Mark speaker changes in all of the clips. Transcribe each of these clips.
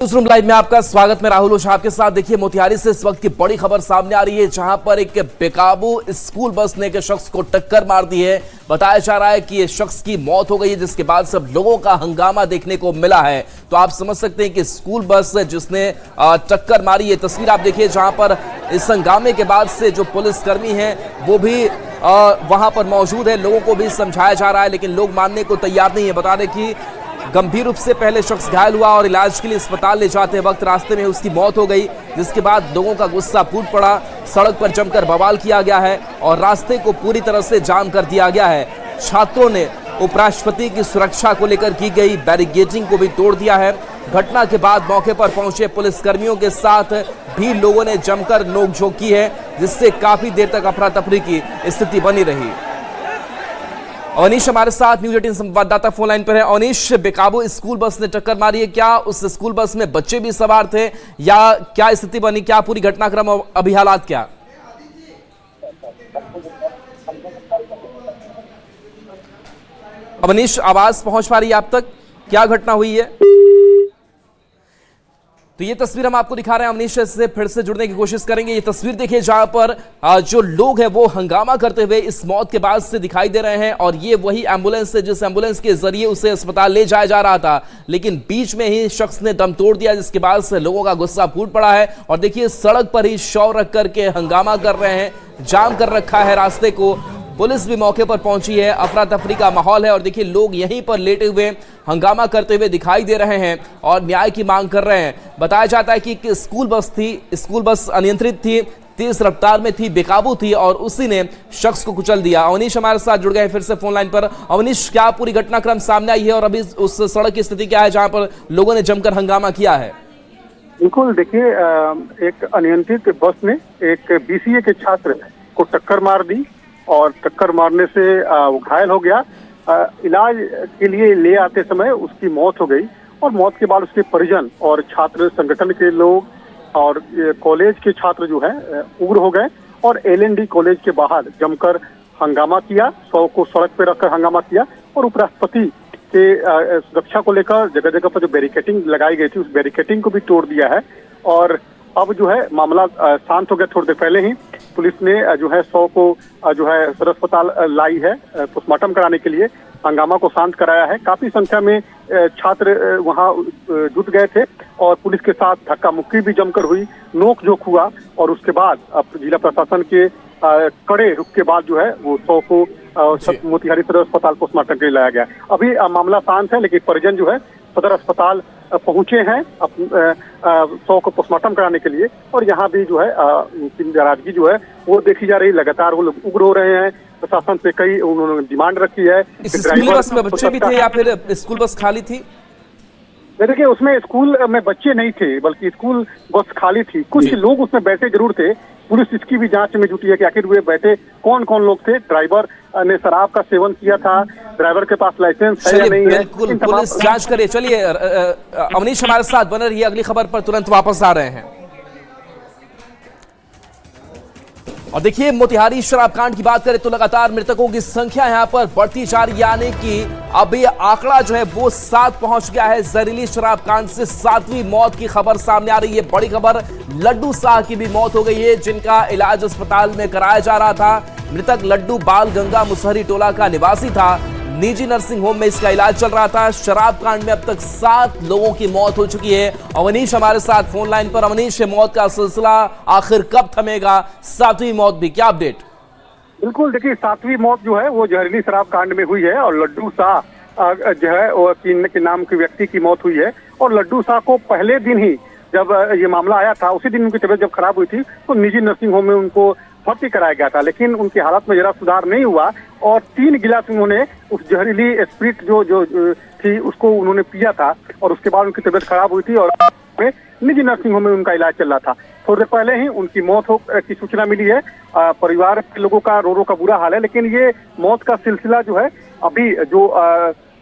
Speaker 1: News room live में आपका स्वागत। मैं राहुल ओझा आपके साथ। देखिए, मोतिहारी से इस वक्त की बड़ी खबर सामने आ रही है, जहां पर एक बेकाबू स्कूल बस ने एक शख्स को टक्कर मार दी है। बताया जा रहा है कि ये शख्स की मौत हो गई है, जिसके बाद सब लोगों का हंगामा देखने को मिला है। तो आप समझ सकते हैं कि स्कूल बस जिसने टक्कर मारी, ये तस्वीर आप देखिए, जहां पर इस हंगामे के बाद से जो पुलिसकर्मी है वो भी वहां पर मौजूद है। लोगों को भी समझाया जा रहा है, लेकिन लोग मानने को तैयार नहीं है। बता दें कि गंभीर रूप से पहले शख्स घायल हुआ और इलाज के लिए अस्पताल ले जाते वक्त रास्ते में उसकी मौत हो गई, जिसके बाद लोगों का गुस्सा फूट पड़ा। सड़क पर जमकर बवाल किया गया है और रास्ते को पूरी तरह से जाम कर दिया गया है। छात्रों ने उपराष्ट्रपति की सुरक्षा को लेकर की गई बैरिकेडिंग को भी तोड़ दिया है। घटना के बाद मौके पर पहुंचे पुलिसकर्मियों के साथ भी लोगों ने जमकर नोकझोंक की है, जिससे काफी देर तक अफरा तफरी की स्थिति बनी रही। अवनीश हमारे साथ न्यूज़ 18 संवाददाता फोन लाइन पर है। अवनीश, बेकाबू स्कूल बस ने टक्कर मारी है, क्या उस स्कूल बस में बच्चे भी सवार थे या क्या स्थिति बनी, क्या पूरी घटनाक्रम अभी हालात क्या? अवनीश, आवाज पहुंच पा रही है आप तक? क्या घटना हुई है? तो ये तस्वीर हम आपको दिखा रहे हैं। अवनीश से फिर से जुड़ने की कोशिश करेंगे। ये तस्वीर देखिए, जहां पर जो लोग हैं वो हंगामा करते हुए इस मौत के बाद से दिखाई दे रहे हैं। और ये वही एम्बुलेंस है जिस एम्बुलेंस के जरिए उसे अस्पताल ले जाया जा रहा था, लेकिन बीच में ही शख्स ने दम तोड़ दिया, जिसके बाद से लोगों का गुस्सा फूट पड़ा है। और देखिए, सड़क पर ही शव रख करके हंगामा कर रहे हैं, जाम कर रखा है रास्ते को। पुलिस भी मौके पर पहुंची है, अफरा तफरी का माहौल है। और देखिए, लोग यहीं पर लेटे हुए हंगामा करते हुए दिखाई दे रहे हैं और न्याय की मांग कर रहे हैं। बताया जाता है कि स्कूल बस थी, स्कूल बस अनियंत्रित थी, तेज रफ्तार में थी, बेकाबू थी और उसी ने शख्स को कुचल दिया। अवनीश हमारे साथ जुड़ गए फिर से फोन लाइन पर। अवनीश, क्या पूरी घटनाक्रम सामने आई है और अभी उस सड़क की स्थिति क्या है जहां पर लोगों ने जमकर हंगामा किया है?
Speaker 2: बिल्कुल, देखिए, एक अनियंत्रित बस ने एक बीसीए के छात्र को टक्कर मार दी और टक्कर मारने से वो घायल हो गया। इलाज के लिए ले आते समय उसकी मौत हो गई और मौत के बाद उसके परिजन और छात्र संगठन के लोग और कॉलेज के छात्र जो है उग्र हो गए और एलएनडी कॉलेज के बाहर जमकर हंगामा किया। शव को सड़क पर रखकर हंगामा किया और उपराष्ट्रपति के सुरक्षा को लेकर जगह जगह पर जो बैरिकेडिंग लगाई गई थी, उस बैरिकेडिंग को भी तोड़ दिया है। और अब जो है मामला शांत हो गया। थोड़ी देर पहले ही पुलिस ने जो है शव को जो है सदर अस्पताल लाई है पोस्टमार्टम कराने के लिए। हंगामा को शांत कराया है। काफी संख्या में छात्र वहां जुट गए थे और पुलिस के साथ धक्का मुक्की भी जमकर हुई, नोक-झोंक हुआ। और उसके बाद जिला प्रशासन के कड़े रुख के बाद जो है वो शव को मोतिहारी सदर अस्पताल पोस्टमार्टम के लिए लाया गया। अभी मामला शांत है, लेकिन परिजन जो है सदर अस्पताल पहुंचे हैं शव को पोस्टमार्टम कराने के लिए। और यहाँ भी जो है उनकी नाराजगी जो है वो देखी जा रही। लगातार वो लोग उग्र हो रहे हैं। प्रशासन से कई उन्होंने डिमांड रखी है।
Speaker 1: इस स्कूल बस में बच्चे भी थे या फिर स्कूल बस खाली थी?
Speaker 2: देखिए, उसमें स्कूल में बच्चे नहीं थे, बल्कि स्कूल बस खाली थी। कुछ लोग उसमें बैठे जरूर थे। पुलिस इसकी भी जांच में जुटी है कि आखिर वे बैठे कौन कौन लोग थे। ड्राइवर ने शराब का सेवन किया था, ड्राइवर के पास लाइसेंस है या नहीं है,
Speaker 1: बिल्कुल पुलिस जांच करे। चलिए, अवनीश हमारे साथ बने रहिए, अगली खबर पर तुरंत वापस आ रहे हैं। और देखिए, मोतिहारी शराब कांड की बात करें तो लगातार मृतकों की संख्या यहां पर बढ़ती जा रही है, यानी कि अभी आंकड़ा जो है वो 7 पहुंच गया है। जहरीली शराब कांड से 7वीं मौत की खबर सामने आ रही है। बड़ी खबर, लड्डू शाह की भी मौत हो गई है, जिनका इलाज अस्पताल में कराया जा रहा था। मृतक लड्डू बाल गंगा मुसहरी टोला का निवासी था। निजी नर्सिंग होम में इसका इलाज चल रहा था। शराब कांड में अब तक 7 लोगों की मौत हो चुकी है। अवनीश हमारे साथ फोन लाइन पर। अवनीश, मौत का सिलसिला आखिर कब थमेगा? 7वीं मौत भी, क्या अपडेट?
Speaker 2: बिल्कुल, देखिए, 7वीं मौत जो है वो जहरीली शराब कांड में हुई है और लड्डू शाह जो है वो के नाम के व्यक्ति की मौत हुई है। और लड्डू शाह को पहले दिन ही जब ये मामला आया था, उसी दिन उनकी तबीयत जब खराब हुई थी तो निजी नर्सिंग होम में उनको भर्ती कराया गया था, लेकिन उनकी हालत में जरा सुधार नहीं हुआ और 3 गिलास उन्होंने उस जहरीली स्प्रिट जो थी उसको उन्होंने पिया था और उसके बाद उनकी तबीयत खराब हुई थी और निजी नर्सिंग होम में उनका इलाज चल रहा था। थोड़ी देर पहले ही उनकी मौत की सूचना मिली है। परिवार के लोगों का रो रो का बुरा हाल है, लेकिन ये मौत का सिलसिला जो है अभी जो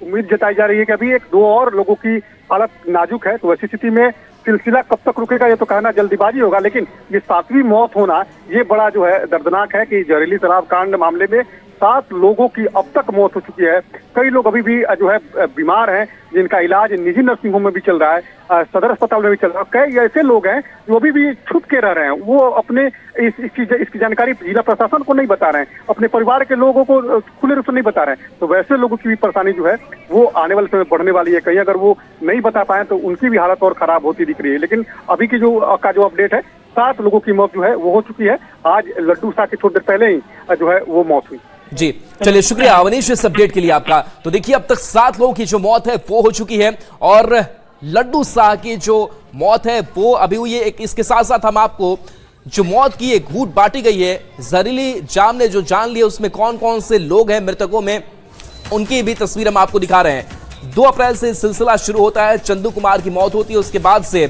Speaker 2: उम्मीद जताई जा रही है कि अभी 1-2 और लोगों की हालत नाजुक है। तो ऐसी स्थिति में सिलसिला कब तक रुकेगा ये तो कहना जल्दीबाजी होगा, लेकिन ये 7वीं मौत होना ये बड़ा जो है दर्दनाक है कि जहरीली शराब कांड मामले में 7 लोगों की अब तक मौत हो चुकी है। कई लोग अभी भी जो है बीमार हैं, जिनका इलाज निजी नर्सिंग होम में भी चल रहा है, सदर अस्पताल में भी चल रहा है। कई ऐसे लोग हैं जो अभी भी छुप के रह रहे हैं, वो अपने इसकी जानकारी जिला प्रशासन को नहीं बता रहे हैं, अपने परिवार के लोगों को खुले रूप से नहीं बता रहे हैं। तो वैसे लोगों की भी परेशानी जो है वो आने वाले समय बढ़ने वाली है। कहीं अगर वो नहीं बता पाए तो उनकी भी हालत और खराब होती दिख रही है। लेकिन अभी की जो अपडेट है, 7 लोगों की मौत जो है वो हो चुकी है। आज लड्डू शाह की थोड़ी देर पहले ही जो है वो मौत हुई।
Speaker 1: जी चलिए, शुक्रिया अवनीश इस अपडेट के लिए आपका। तो देखिए, अब तक 7 लोगों की जो मौत है वो हो चुकी है और लड्डू शाह की जो मौत है वो अभी हुई है। इसके साथ साथ हम आपको जो मौत की एक घूट बांटी गई है, जहरीली जाम ने जो जान ली है, उसमें कौन कौन से लोग हैं मृतकों में, उनकी भी तस्वीर हम आपको दिखा रहे हैं। 2 अप्रैल से सिलसिला शुरू होता है, चंदू कुमार की मौत होती है। उसके बाद से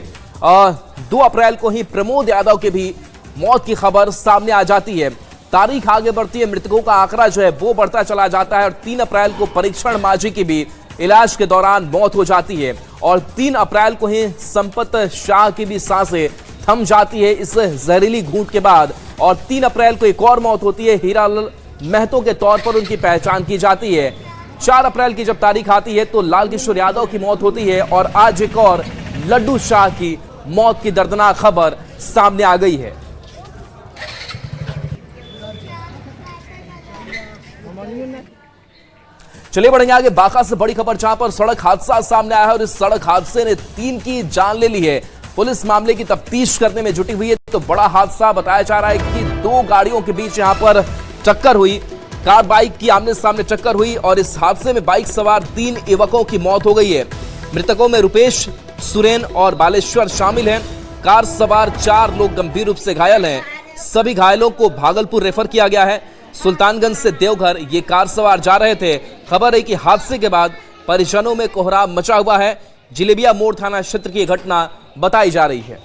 Speaker 1: 2 अप्रैल को ही प्रमोद यादव की भी मौत की खबर सामने आ जाती है। तारीख आगे बढ़ती है, मृतकों का आंकड़ा जो है वो बढ़ता चला जाता है और 3 अप्रैल को परीक्षण माझी की भी इलाज के दौरान मौत हो जाती है और 3 अप्रैल को ही संपत शाह की भी सांसें थम जाती है इस जहरीली घूंट के बाद। और 3 अप्रैल को एक और मौत होती है, हीरालाल महतो के तौर पर उनकी पहचान की जाती है। 4 अप्रैल की जब तारीख आती है तो लाल किशोर यादव की मौत होती है और आज एक और लड्डू शाह की मौत की दर्दनाक खबर सामने आ गई है। चलिए बढ़ेंगे आगे, बांका से बड़ी खबर जहां पर सड़क हादसा सामने आया है और इस सड़क हादसे ने 3 की जान ले ली है। पुलिस मामले की तफ्तीश करने में जुटी हुई है। तो बड़ा हादसा बताया जा रहा है कि 2 गाड़ियों के बीच यहां पर टक्कर हुई, कार बाइक की आमने सामने टक्कर हुई और इस हादसे में बाइक सवार 3 युवकों की मौत हो गई है। मृतकों में रुपेश, सुरेन और बालेश्वर शामिल हैं। कार सवार 4 लोग गंभीर रूप से घायल हैं। सभी घायलों को भागलपुर रेफर किया गया है। सुल्तानगंज से देवघर ये कार सवार जा रहे थे। खबर है कि हादसे के बाद परिजनों में कोहराम मचा हुआ है। जिलेबिया मोड़ थाना क्षेत्र की घटना बताई जा रही है।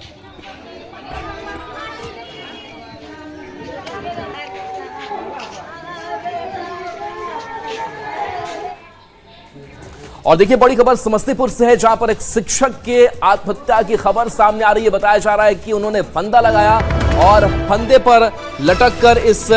Speaker 1: और देखिए, बड़ी खबर समस्तीपुर से है जहां पर एक शिक्षक के आत्महत्या की खबर सामने आ रही है। बताया जा रहा है कि उन्होंने फंदा लगाया और फंदे पर लटक कर इस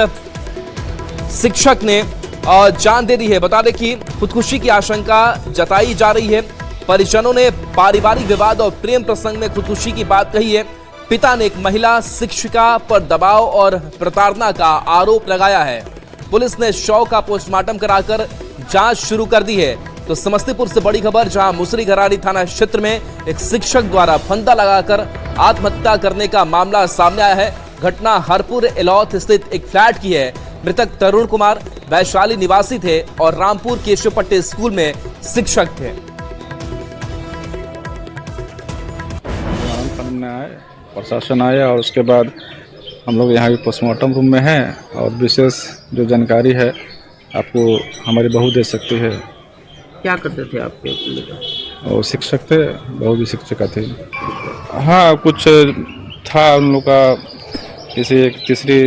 Speaker 1: शिक्षक ने जान दे दी है। बता दें कि खुदकुशी की आशंका जताई जा रही है। परिजनों ने पारिवारिक विवाद और प्रेम प्रसंग में खुदकुशी की बात कही है। पिता ने एक महिला शिक्षिका पर दबाव और प्रताड़ना का आरोप लगाया है। पुलिस ने शव का पोस्टमार्टम कराकर जांच शुरू कर दी है। तो समस्तीपुर से बड़ी खबर जहां मुसरी घरारी थाना क्षेत्र में एक शिक्षक द्वारा फंदा लगाकर आत्महत्या करने का मामला सामने आया है। घटना हरपुर इलौथ स्थित एक फ्लैट की है। मृतक तरुण कुमार वैशाली निवासी थे और रामपुर केशवपट्टी स्कूल में शिक्षक थे।
Speaker 3: प्रशासन आया और उसके बाद हम लोग यहाँ भी पोस्टमार्टम रूम में हैं और विशेष जो जानकारी है आपको हमारी बहू दे सकती है।
Speaker 4: क्या करते थे आपके?
Speaker 3: वो शिक्षक थे, बहू भी शिक्षिका थी। हाँ, कुछ था उन लोग का, किसी एक तीसरी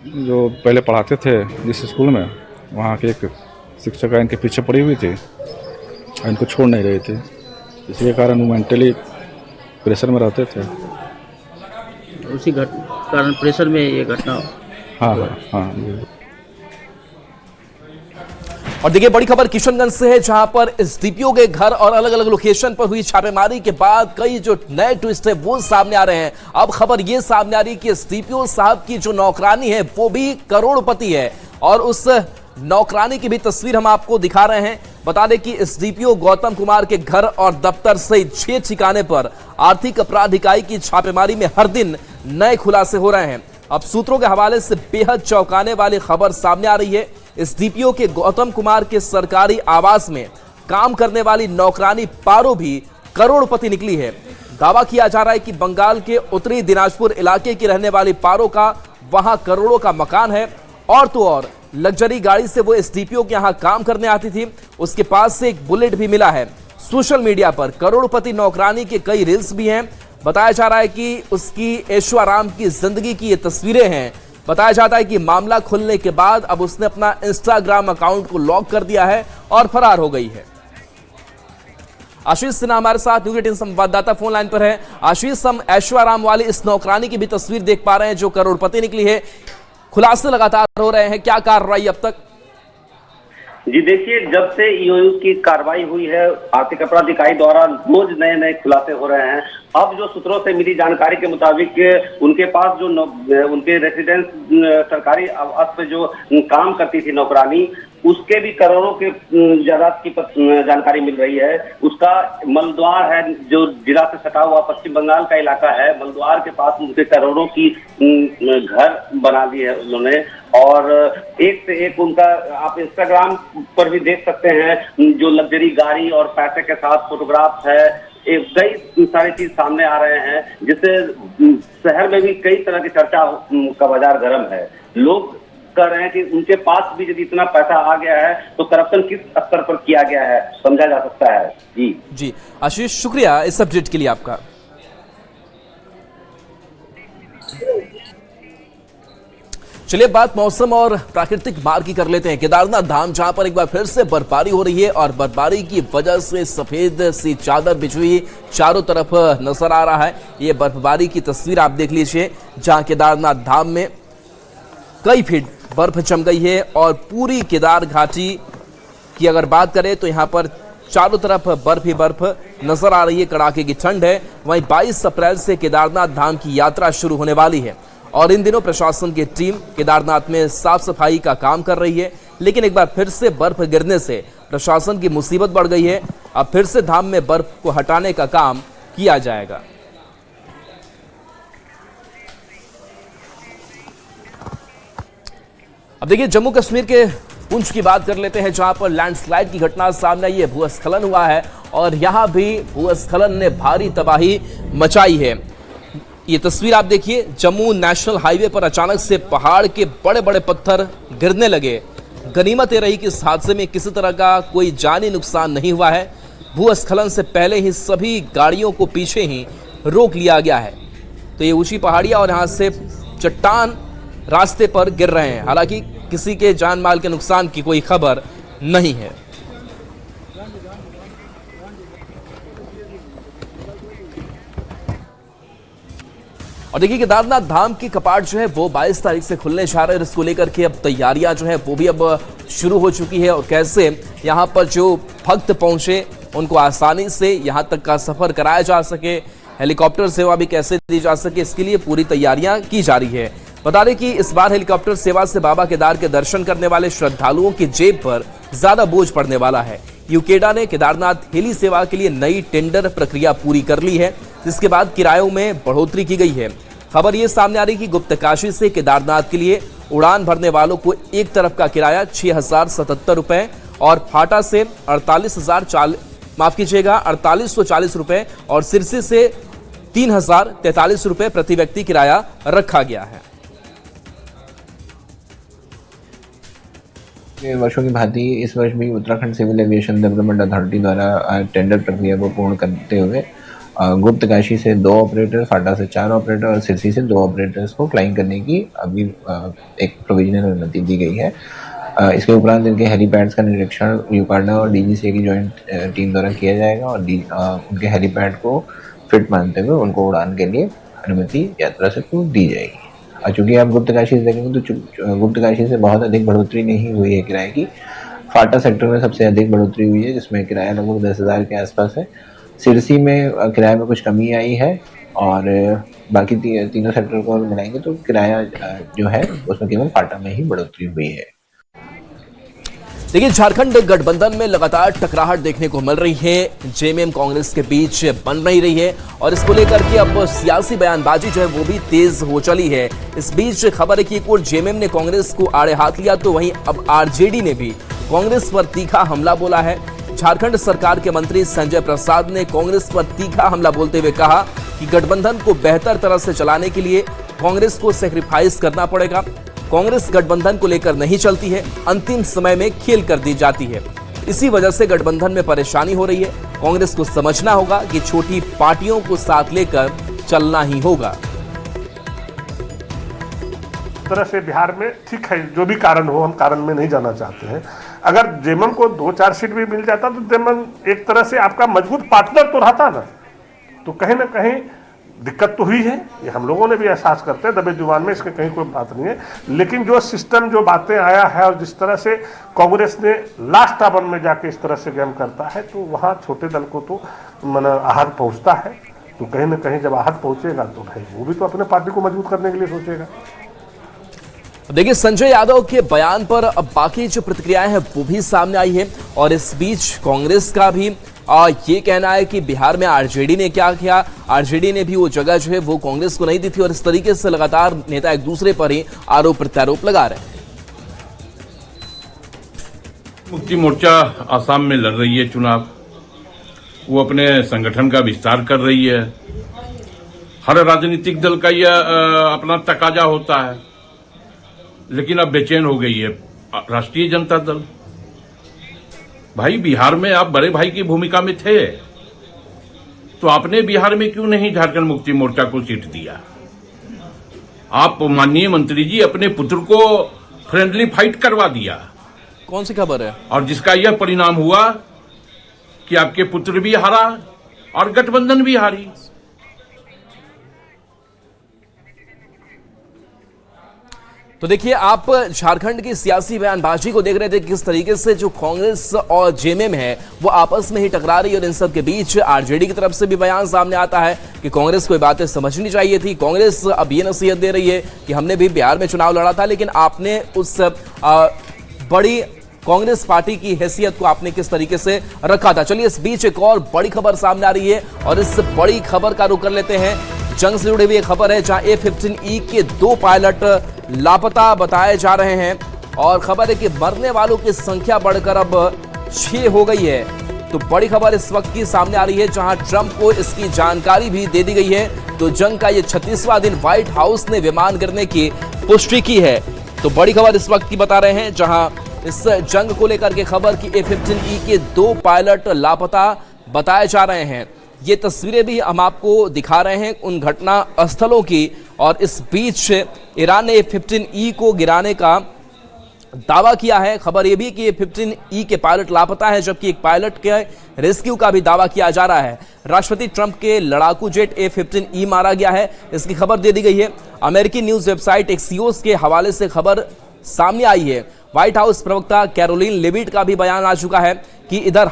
Speaker 3: जो पहले पढ़ाते थे जिस स्कूल में, वहाँ की एक शिक्षिका इनके पीछे पड़ी हुई थी, इनको छोड़ नहीं रही थी। इसी कारण वो मेंटली प्रेशर में रहते थे।
Speaker 4: उसी कारण प्रेशर में ये घटना।
Speaker 3: हाँ।
Speaker 1: और देखिए, बड़ी खबर किशनगंज से है जहां पर एसडीपीओ के घर और अलग अलग लोकेशन पर हुई छापेमारी के बाद कई जो नए ट्विस्ट है वो सामने आ रहे हैं। अब खबर ये सामने आ रही है कि एसडीपीओ साहब की जो नौकरानी है वो भी करोड़पति है और उस नौकरानी की भी तस्वीर हम आपको दिखा रहे हैं। बता दें कि एसडीपीओ गौतम कुमार के घर और दफ्तर सहित 6 ठिकाने पर आर्थिक अपराध इकाई की छापेमारी में हर दिन नए खुलासे हो रहे हैं। अब सूत्रों के हवाले से बेहद चौंकाने वाली खबर सामने आ रही है। एसडीपीओ के गौतम कुमार के सरकारी आवास में काम करने वाली नौकरानी पारो भी करोड़पति निकली है। दावा किया जा रहा है कि बंगाल के उत्तरी दिनाजपुर इलाके की रहने वाली पारो का वहां करोड़ों का मकान है और तो और लग्जरी गाड़ी से वो एसडीपीओ के यहां काम करने आती थी। उसके पास से एक बुलेट भी मिला है। सोशल मीडिया पर करोड़पति नौकरानी के कई रील्स भी हैं। बताया जा रहा है कि उसकी ऐशो आराम की जिंदगी की ये तस्वीरें हैं। बताया जाता है कि मामला खुलने के बाद अब उसने अपना इंस्टाग्राम अकाउंट को लॉक कर दिया है और फरार हो गई है। आशीष सिन्हा हमारे साथ न्यूज़ 18 संवाददाता फोन लाइन पर है। आशीष, हम ऐशो आराम वाली इस नौकरानी की भी तस्वीर देख पा रहे हैं जो करोड़पति निकली है। खुलासे लगातार हो रहे हैं, क्या कार्रवाई अब तक?
Speaker 5: जी देखिए, जब से ईओयू की कार्रवाई हुई है, आर्थिक अपराध इकाई द्वारा रोज नए नए खुलासे हो रहे हैं। अब जो सूत्रों से मिली जानकारी के मुताबिक उनके पास जो उनके रेसिडेंस सरकारी आवास पे जो काम करती थी नौकरानी, उसके भी करोड़ों के जायदाद की जानकारी मिल रही है। उसका मलद्वार है, जो जिला से सटा हुआ पश्चिम बंगाल का इलाका है, मलद्वार के पास उनके करोड़ों की घर बना दी है उन्होंने। और एक से एक उनका आप इंस्टाग्राम पर भी देख सकते हैं, जो लग्जरी गाड़ी और पैसे के साथ फोटोग्राफ है, कई सारी चीज सामने आ रहे हैं, जिससे शहर में भी कई तरह की चर्चा का बाजार गर्म है। लोग कह रहे हैं कि उनके पास भी यदि इतना पैसा आ गया है तो करप्शन किस स्तर पर किया गया है समझा जा सकता है। जी
Speaker 1: आशीष, शुक्रिया इस अपडेट के लिए आपका। चलिए बात मौसम और प्राकृतिक मार्ग की कर लेते हैं। केदारनाथ धाम, जहां पर एक बार फिर से बर्फबारी हो रही है और बर्फबारी की वजह से सफेद सी चादर बिछी हुई चारों तरफ नजर आ रहा है। ये बर्फबारी की तस्वीर आप देख लीजिए, जहां केदारनाथ धाम में कई फीट बर्फ जम गई है और पूरी केदार घाटी की अगर बात करें तो यहाँ पर चारों तरफ बर्फ ही बर्फ नजर आ रही है। कड़ाके की ठंड है। वहीं 22 अप्रैल से केदारनाथ धाम की यात्रा शुरू होने वाली है और इन दिनों प्रशासन की टीम केदारनाथ में साफ सफाई का काम कर रही है। लेकिन एक बार फिर से बर्फ गिरने से प्रशासन की मुसीबत बढ़ गई है। अब फिर से धाम में बर्फ को हटाने का काम किया जाएगा। अब देखिए, जम्मू कश्मीर के पुंछ की बात कर लेते हैं, जहां पर लैंडस्लाइड की घटना सामने आई है। भूस्खलन हुआ है और यहां भी भूस्खलन ने भारी तबाही मचाई है। ये तस्वीर आप देखिए, जम्मू नेशनल हाईवे पर अचानक से पहाड़ के बड़े बड़े पत्थर गिरने लगे। गनीमत ये रही कि इस हादसे में किसी तरह का कोई जानी नुकसान नहीं हुआ है। भूस्खलन से पहले ही सभी गाड़ियों को पीछे ही रोक लिया गया है। तो ये ऊंची पहाड़ियां और यहां से चट्टान रास्ते पर गिर रहे हैं। हालांकि किसी के जान माल के नुकसान की कोई खबर नहीं है। और देखिए, केदारनाथ धाम की कपाट जो है वो 22 तारीख से खुलने जा रहे हैं। इसको लेकर के अब तैयारियां जो है वो भी अब शुरू हो चुकी है और कैसे यहां पर जो भक्त पहुंचे उनको आसानी से यहां तक का सफर कराया जा सके, हेलीकॉप्टर सेवा भी कैसे दी जा सके, इसके लिए पूरी तैयारियां की जा रही है। बता दें कि इस बार हेलीकॉप्टर सेवा से बाबा केदार के दर्शन करने वाले श्रद्धालुओं की जेब पर ज्यादा बोझ पड़ने वाला है। यूकेडा ने केदारनाथ हेली सेवा के लिए नई टेंडर प्रक्रिया पूरी कर ली है, जिसके बाद किरायों में बढ़ोतरी की गई है। खबर ये सामने आ रही कि गुप्तकाशी से केदारनाथ के लिए उड़ान भरने वालों को एक तरफ का किराया 6,077 रुपए और फाटा से 4840 रुपए और सिरसी से 3,043 रुपए प्रति व्यक्ति किराया रखा गया है।
Speaker 6: वर्षों की भांति इस वर्ष भी Uttarakhand civil aviation development authority द्वारा टेंडर प्रक्रिया को पूर्ण करते हुए गुप्तकाशी से 2 ऑपरेटर, फाटा से 4 ऑपरेटर और सिरसी से 2 ऑपरेटर्स को फ्लाइंग करने की अभी एक प्रोविजनल अनुमति दी गई है। इसके उपरांत इनके हेलीपैड्स का निरीक्षण यूकाडा और डीजीसीए की जॉइंट टीम द्वारा किया जाएगा और उनके हेलीपैड को फिट मानते हुए उनको उड़ान के लिए अनुमति यात्रा से पूर्व दी जाएगी। चूँकि आप गुप्तकाशी से देखेंगे तो गुप्तकाशी से बहुत अधिक बढ़ोतरी नहीं हुई है किराए की। फाटा सेक्टर में सबसे अधिक बढ़ोतरी हुई है, जिसमें किराया लगभग 10,000 के आसपास है। सिरसी में किराए में कुछ कमी आई है और बाकी तीनों सेक्टर को मिलाएंगे तो किराया जो है उसमें केवल फाटा में ही बढ़ोतरी हुई है।
Speaker 1: देखिए, झारखंड गठबंधन में लगातार टकराहट देखने को मिल रही है। जेएमएम कांग्रेस के बीच बन नहीं रही है और इसको लेकर के अब सियासी बयानबाजी जो है वो भी तेज हो चली है। इस बीच खबर है कि एक और जेएमएम ने कांग्रेस को आड़े हाथ लिया तो वहीं अब आरजेडी ने भी कांग्रेस पर तीखा हमला बोला है। झारखंड सरकार के मंत्री संजय प्रसाद ने कांग्रेस पर तीखा हमला बोलते हुए कहा कि गठबंधन को बेहतर तरह से चलाने के लिए कांग्रेस को सेक्रीफाइस करना पड़ेगा। कांग्रेस गठबंधन को लेकर नहीं चलती है, अंतिम समय में खेल कर दी जाती है। इसी वजह से गठबंधन में परेशानी हो रही है। कांग्रेस को समझना होगा कि छोटी पार्टियों को साथ लेकर चलना ही होगा।
Speaker 7: तरह से बिहार में ठीक है, जो भी कारण हो, हम कारण में नहीं जाना चाहते हैं। अगर जेएमएम को 2-4 सीट भी मिल जाता तो जेएमएम एक तरह से आपका मजबूत पार्टनर तो रहता ना, तो कहीं ना कहीं दिक्कत तो हुई है, ये हम लोगों ने भी एहसास करते हैं दबे जुबान में, इसके कहीं कोई बात नहीं है। लेकिन जो सिस्टम, जो बातें आया है और जिस तरह से कांग्रेस ने लास्ट आवर में जाके इस तरह से गेम करता है, तो वहाँ छोटे दल को तो आहत पहुँचता है। तो कहीं ना कहीं जब आहत पहुँचेगा तो भाई वो भी तो अपने पार्टी को मजबूत करने के लिए सोचेगा।
Speaker 1: देखिए, संजय यादव के बयान पर अब बाकी जो प्रतिक्रियाएं हैं वो भी सामने आई है और इस बीच कांग्रेस का भी ये कहना है कि बिहार में आरजेडी ने क्या किया, आरजेडी ने भी वो जगह जो है वो कांग्रेस को नहीं दी थी और इस तरीके से लगातार नेता एक दूसरे पर ही आरोप प्रत्यारोप लगा रहे हैं।
Speaker 8: मुक्ति मोर्चा आसाम में लड़ रही है चुनाव, वो अपने संगठन का विस्तार कर रही है। हर राजनीतिक दल का यह अपना तकाजा होता है, लेकिन अब बेचैन हो गई है राष्ट्रीय जनता दल। भाई, बिहार में आप बड़े भाई की भूमिका में थे, तो आपने बिहार में क्यों नहीं झारखंड मुक्ति मोर्चा को सीट दिया? आप माननीय मंत्री जी अपने पुत्र को फ्रेंडली फाइट करवा दिया।
Speaker 1: कौन सी खबर है?
Speaker 8: और जिसका यह परिणाम हुआ कि आपके पुत्र भी हारा और गठबंधन भी हारी।
Speaker 1: तो देखिए, आप झारखंड की सियासी बयानबाजी को देख रहे थे किस तरीके से जो कांग्रेस और जेएमएम है वो आपस में ही टकरा रही है और इन सब के बीच आरजेडी की तरफ से भी बयान सामने आता है कि कांग्रेस को ये बातें समझनी चाहिए थी। कांग्रेस अब ये नसीहत दे रही है कि हमने भी बिहार में चुनाव लड़ा था, लेकिन आपने उस बड़ी कांग्रेस पार्टी की हैसियत को आपने किस तरीके से रखा था। चलिए, इस बीच एक और बड़ी खबर सामने आ रही है और इस बड़ी खबर का रुख कर लेते हैं। जंग से जुड़ी हुई एक खबर है जहां A-15E के 2 पायलट लापता बताए जा रहे हैं और खबर है कि मरने वालों की संख्या बढ़कर अब 6 हो गई है। तो बड़ी खबर इस वक्त की सामने आ रही है जहां ट्रंप को इसकी जानकारी भी दे दी गई है। तो जंग का ये 36वां दिन व्हाइट हाउस ने विमान गिरने की पुष्टि की है। तो बड़ी खबर इस वक्त की बता रहे हैं जहां इस जंग को लेकर के खबर की A-15E के 2 पायलट लापता बताए जा रहे हैं। ये तस्वीरें भी हम आपको दिखा रहे हैं उन घटना स्थलों की और इस बीच ईरान ने A-15E को गिराने का दावा किया है। खबर यह भी कि A-15E के पायलट लापता है, जबकि एक पायलट के रेस्क्यू का भी दावा किया जा रहा है। राष्ट्रपति ट्रंप के लड़ाकू जेट A-15E मारा गया है, इसकी खबर दे दी गई है। अमेरिकी न्यूज वेबसाइट एक्सियोस के हवाले से खबर सामने आई है। व्हाइट हाउस प्रवक्ता कैरोलिन लेविट का भी बयान आ चुका है कि इधर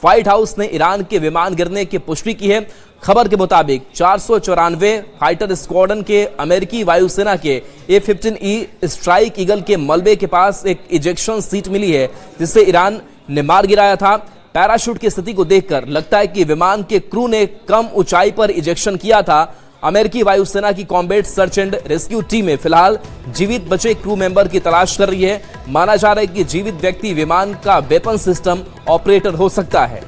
Speaker 1: व्हाइट हाउस ने ईरान के विमान गिरने की पुष्टि की है। खबर के मुताबिक 494 फाइटर स्क्वाड्रन के अमेरिकी वायुसेना के A-15E स्ट्राइक ईगल के मलबे के पास एक इजेक्शन सीट मिली है जिसे ईरान ने मार गिराया था। पैराशूट की स्थिति को देखकर लगता है कि विमान के क्रू ने कम ऊंचाई पर इजेक्शन किया था। अमेरिकी वायुसेना की कॉम्बैट सर्च एंड रेस्क्यू टीमें फिलहाल जीवित बचे क्रू मेंबर की तलाश कर रही है। माना जा रहा है कि जीवित व्यक्ति विमान का वेपन सिस्टम ऑपरेटर हो सकता है।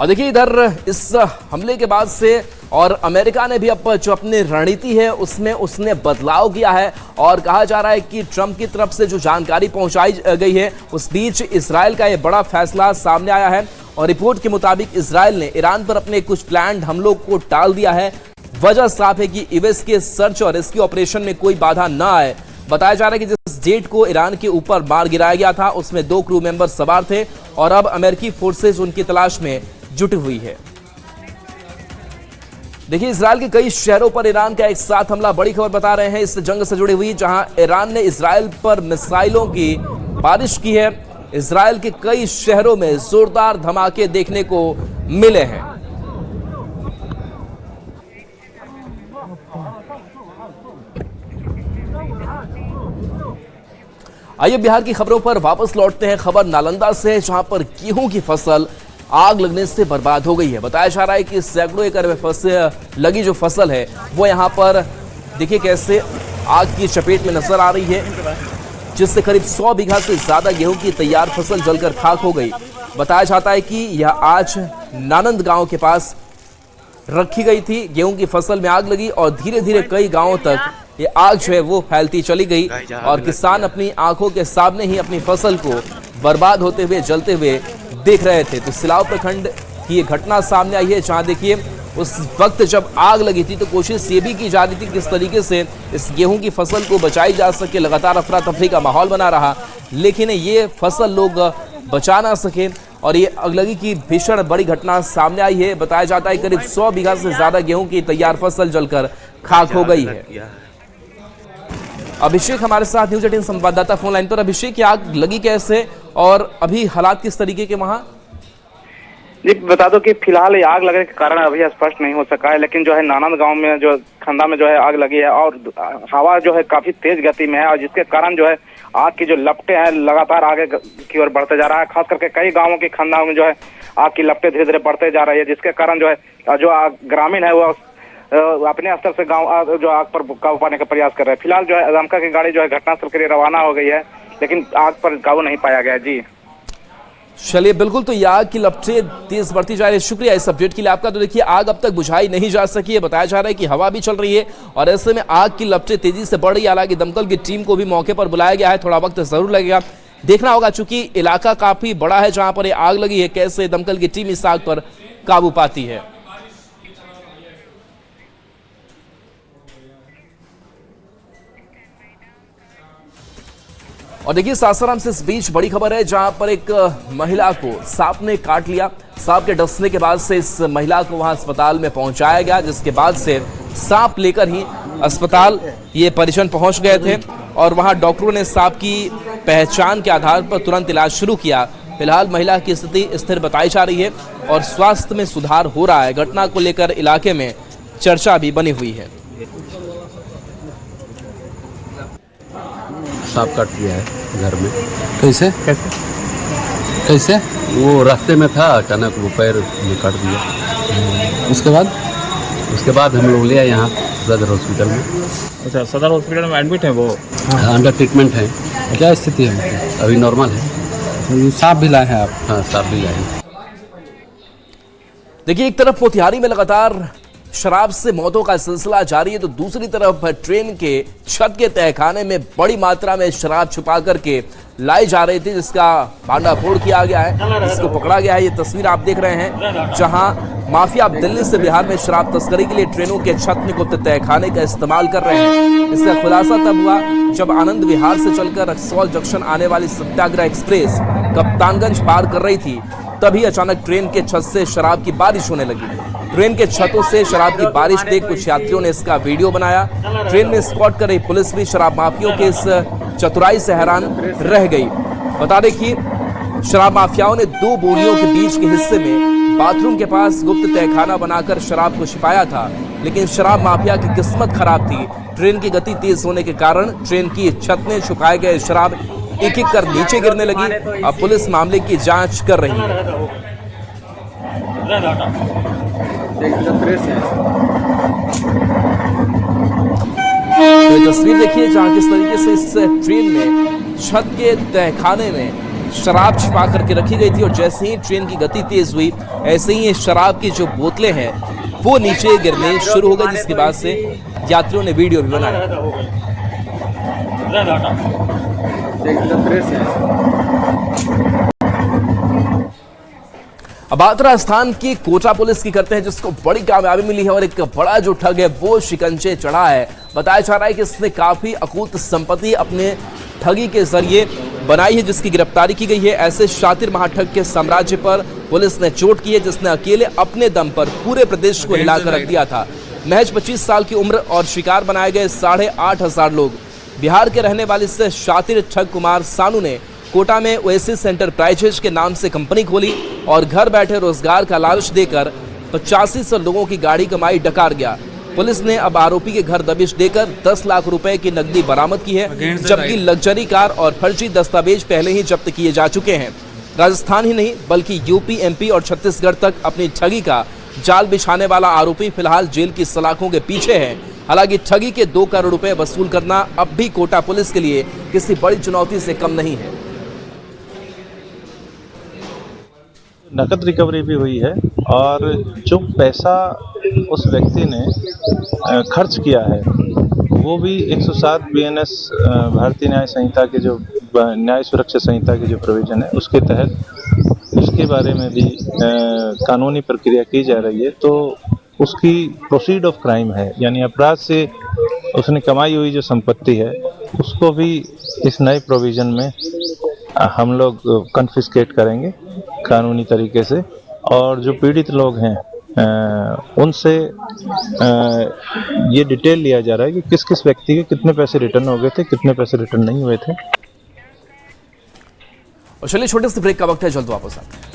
Speaker 1: और देखिए, इधर इस हमले के बाद से और अमेरिका ने भी अब जो अपनी रणनीति है उसमें उसने बदलाव किया है और कहा जा रहा है कि ट्रंप की तरफ से जो जानकारी पहुंचाई गई है उस बीच इजराइल का यह बड़ा फैसला सामने आया है और रिपोर्ट के मुताबिक इजराइल ने ईरान पर अपने कुछ प्लान्ड हमलों को टाल दिया है। वजह साफ है कि यूएस के सर्च और रेस्क्यू ऑपरेशन में कोई बाधा न आए। बताया जा रहा है कि जिस जेट को ईरान के ऊपर मार गिराया गया था उसमें 2 क्रू मेंबर सवार थे और अब अमेरिकी फोर्सेज उनकी तलाश में जुटी हुई है। देखिए, इजराइल के कई शहरों पर ईरान का एक साथ हमला, बड़ी खबर बता रहे हैं इस जंग से जुड़ी हुई जहां ईरान ने इजराइल पर मिसाइलों की बारिश की है। इजराइल के कई शहरों में जोरदार धमाके देखने को मिले हैं। आइए बिहार की खबरों पर वापस लौटते हैं। खबर नालंदा से जहां पर गेहूं की फसल आग लगने से बर्बाद हो गई है। बताया जा रहा है कि सैकड़ों एकड़ में लगी जो फसल है वो यहाँ पर देखिए कैसे आग की चपेट में नजर आ रही है, जिससे करीब 100 बीघा से ज्यादा गेहूं की तैयार फसल जलकर खाक हो गई। बताया जाता है कि यह आज नानंद गांव के पास रखी गई थी। गेहूं की फसल में आग लगी और धीरे धीरे कई गांवों तक ये आग जो है वो फैलती चली गई और किसान अपनी आंखों के सामने ही अपनी फसल को बर्बाद होते हुए, जलते हुए देख रहे थे। तो सिलाव प्रखंड की ये घटना सामने आई है जहां देखिए उस वक्त जब आग लगी थी तो कोशिश ये भी की जा रही थी किस तरीके से इस गेहूं की फसल को बचाई जा सके। लगातार अफरा तफरी का माहौल बना रहा, लेकिन ये फसल लोग बचा ना सके और ये अगलगी की भीषण बड़ी घटना सामने आई है। बताया जाता है करीब 100 बीघा से ज्यादा गेहूं की तैयार फसल जलकर खाक हो गई है। अभिषेक हमारे साथ न्यूज 18 संवाददाता फोन लाइन पर। अभिषेक, आग लगी कैसे और अभी हालात किस तरीके के वहां?
Speaker 9: जी बता दो कि फिलहाल ये आग लगने के कारण अभी स्पष्ट नहीं हो सका है, लेकिन जो है नानंद गांव में जो खंदा में जो है आग लगी है और हवा जो है काफी तेज गति में है और जिसके कारण जो है आग की जो लपटें हैं लगातार आगे की ओर बढ़ते जा रहा है। खास करके कई गांवों की खंदा में जो है आग की लपटें धीरे धीरे बढ़ते जा रही है, जिसके कारण जो है जो ग्रामीण है वो अपने स्तर से गांव जो आग पर काबू पाने का प्रयास कर रहे हैं। फिलहाल जो है दमकल की गाड़ी जो है घटनास्थल के लिए रवाना हो गई है, लेकिन आग पर काबू नहीं पाया गया। जी
Speaker 1: चलिए, बिल्कुल, तो ये आग की लपटें तेज बढ़ती जा रही है। शुक्रिया इस अपडेट के लिए आपका। तो देखिए, आग अब तक बुझाई नहीं जा सकी है। बताया जा रहा है कि हवा भी चल रही है और ऐसे में आग की लपटें तेजी से बढ़ रही है। हालांकि दमकल की टीम को भी मौके पर बुलाया गया है, थोड़ा वक्त जरूर लगेगा, देखना होगा, चूंकि इलाका काफी बड़ा है जहां पर ये आग लगी है। कैसे दमकल की टीम इस आग पर काबू पाती है। और देखिए, सासाराम से इस बीच बड़ी खबर है जहां पर एक महिला को सांप ने काट लिया। सांप के डसने के बाद से इस महिला को वहां अस्पताल में पहुंचाया गया, जिसके बाद से सांप लेकर ही अस्पताल ये परिजन पहुंच गए थे और वहां डॉक्टरों ने सांप की पहचान के आधार पर तुरंत इलाज शुरू किया। फिलहाल महिला की स्थिति स्थिर बताई जा रही है और स्वास्थ्य में सुधार हो रहा है। घटना को लेकर इलाके में चर्चा भी बनी हुई है।
Speaker 10: सांप काट दिया है घर में। कैसे कैसे कैसे? वो रास्ते में था, अचानक वो पैर में काट दिया। उसके बाद हम लोग ले आए यहाँ सदर हॉस्पिटल में।
Speaker 11: अच्छा, सदर हॉस्पिटल में एडमिट है वो?
Speaker 10: अंडर ट्रीटमेंट है। क्या स्थिति है? अभी नॉर्मल है। सांप भी लाए हैं आप? हाँ, सांप भी लाए हैं।
Speaker 1: देखिए, एक तरफ मोतिहारी में लगातार शराब से मौतों का सिलसिला जारी है तो दूसरी तरफ ट्रेन के छत के तहखाने में बड़ी मात्रा में शराब छुपा करके लाई जा रही थी, जिसका भांडाफोड़ किया गया है, जिसको पकड़ा गया है। ये तस्वीर आप देख रहे हैं जहां माफिया दिल्ली से बिहार में शराब तस्करी के लिए ट्रेनों के छत में गुप्त तहखाने का इस्तेमाल कर रहे हैं। इसका खुलासा तब हुआ जब आनंद विहार से चलकर रक्सौल जंक्शन आने वाली सत्याग्रह एक्सप्रेस कप्तानगंज पार कर रही थी, तभी अचानक ट्रेन के छत से शराब की बारिश होने लगी। ट्रेन के छतों से शराब की बारिश देख कुछ यात्रियों ने इसका वीडियो बनाया। ट्रेन में स्पॉट कर रही पुलिस भी शराब माफियाओं के इस चतुराई से हैरान रह गई। बता दें कि शराब माफियाओं ने दो बोरियों के बीच के हिस्से में बाथरूम के पास गुप्त तहखाना बनाकर शराब को छिपाया था, लेकिन शराब माफिया की किस्मत खराब थी। ट्रेन की गति तेज होने के कारण ट्रेन की छत में छुपाए गए शराब एक एक कर नीचे गिरने लगी। अब पुलिस मामले की जांच कर रही है। तो ये तस्वीर देखिए जहां किस तरीके से इस ट्रेन में छत के तहखाने में शराब छिपा करके रखी गई थी और जैसे ही ट्रेन की गति तेज हुई ऐसे ही शराब की जो बोतलें हैं वो नीचे गिरने शुरू हो गई, जिसके बाद से यात्रियों ने वीडियो भी बनाया। अब बात राजस्थान की कोटा पुलिस की करते हैं, जिसको बड़ी कामयाबी मिली है और एक बड़ा जो ठग है वो शिकंजे चढ़ा है। बताया जा रहा है कि इसने काफी अकूत संपत्ति अपने ठगी के जरिए बनाई है, जिसकी गिरफ्तारी की गई है। ऐसे शातिर महाठग के साम्राज्य पर पुलिस ने चोट की है, जिसने अकेले अपने दम पर पूरे प्रदेश को हिलाकर रख दिया था। महज 25 साल की उम्र और शिकार बनाए गए 8,500 लोग। बिहार के रहने वाले इस शातिर ठग कुमार सानू ने कोटा में ओएसिस एंटरप्राइजेज के नाम से कंपनी खोली और घर बैठे रोजगार का लालच देकर 85 लोगों की गाड़ी कमाई डकार गया। पुलिस ने अब आरोपी के घर दबिश देकर 10 लाख रुपए की नकदी बरामद की है, जबकि लग्जरी कार और फर्जी दस्तावेज पहले ही जब्त किए जा चुके हैं। राजस्थान ही नहीं बल्कि यूपी, एमपी और छत्तीसगढ़ तक अपनी ठगी का जाल बिछाने वाला आरोपी फिलहाल जेल की सलाखों के पीछे है। हालांकि ठगी के 2 करोड़ रुपए वसूल करना अब भी कोटा पुलिस के लिए किसी बड़ी चुनौती से कम नहीं है।
Speaker 12: नकद रिकवरी भी हुई है और जो पैसा उस व्यक्ति ने खर्च किया है वो भी 107 BNS भारतीय न्याय संहिता के जो न्याय सुरक्षा संहिता के जो प्रोविजन है उसके तहत उसके बारे में भी कानूनी प्रक्रिया की जा रही है। तो उसकी प्रोसीड ऑफ क्राइम है, यानी अपराध से उसने कमाई हुई जो संपत्ति है उसको भी इस नए प्रोविजन में हम लोग कन्फिस्केट करेंगे कानूनी तरीके से। और जो पीड़ित लोग हैं उनसे ये डिटेल लिया जा रहा है कि किस किस व्यक्ति के कितने पैसे रिटर्न हो गए थे, कितने पैसे रिटर्न नहीं हुए थे।
Speaker 1: और चलिए छोटे से ब्रेक का वक्त है, जल्द वापस आते हैं।